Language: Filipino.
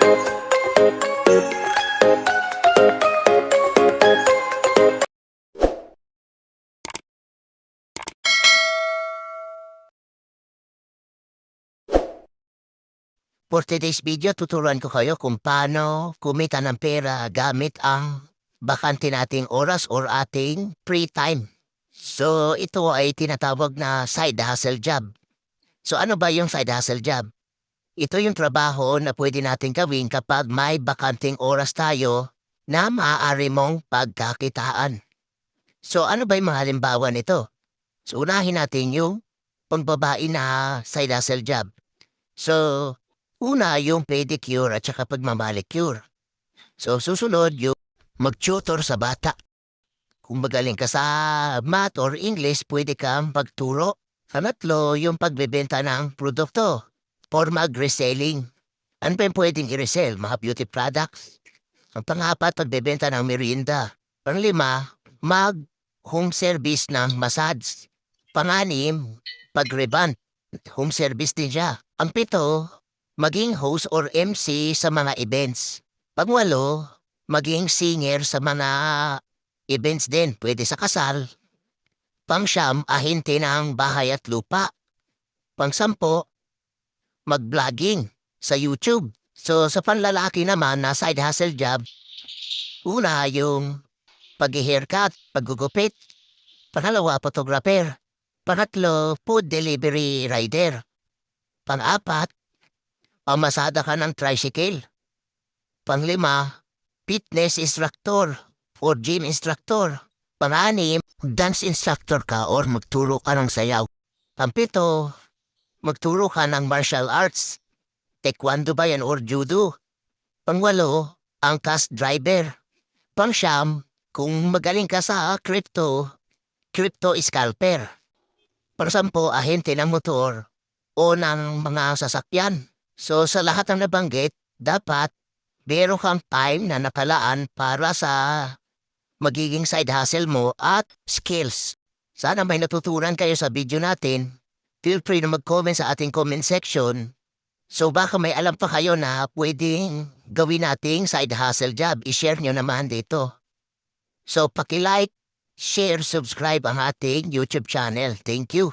For today's video, tuturuan ko kayo kung paano kumita ng pera gamit ang bakante nating oras or ating free time. So, ito ay tinatawag na side hustle job. So, ano ba yung side hustle job? Ito yung trabaho na pwede natin gawin kapag may bakanting oras tayo na maaari mong pagkakitaan. So, ano ba yung mga halimbawa nito? So, unahin natin yung pangbabae na side hustle job. So, una yung pedicure at saka pagmamanicure. So, susunod yung mag-tutor sa bata. Kung magaling ka sa math or English, pwede kang pagturo. Pangatlo, yung pagbebenta ng produkto or mag-reselling. Ano pa yung pwedeng i-resell? Mga beauty products. Ang pangapat, pagbebenta ng merienda. Panglima, mag-home service ng massage. Panganim, pag-reband. Home service din siya. Ang pito, maging host or MC sa mga events. Pangwalo, maging singer sa mga events din. Pwede sa kasal. Pangsyam, ahente ng bahay at lupa. Pangsampo, mag-vlogging sa YouTube. So sa panlalaki naman na side hustle job, una yung pag-haircut, paggugupit. Pangalawa, photographer. Pangatlo, food delivery rider. Pang-apat, pamasada ka ng tricycle. Panglima, fitness instructor or gym instructor. Pang-anim, dance instructor ka or magturo ka ng sayaw. Pang-pito, magturo ka ng martial arts. Taekwondo ba yan or judo? Pang-walo, ang cash driver. Pang-siyam, kung magaling ka sa crypto scalper. Pang-sampo, ahente ng motor o ng mga sasakyan. So sa lahat ng nabanggit, dapat meron kang time na nakalaan para sa magiging side hustle mo at skills. Sana may natutunan kayo sa video natin. Feel free na mag-comment sa ating comment section. So baka may alam pa kayo na pwedeng gawin nating side hustle job. I-share nyo naman dito. So paki-like, share, subscribe ang ating YouTube channel. Thank you.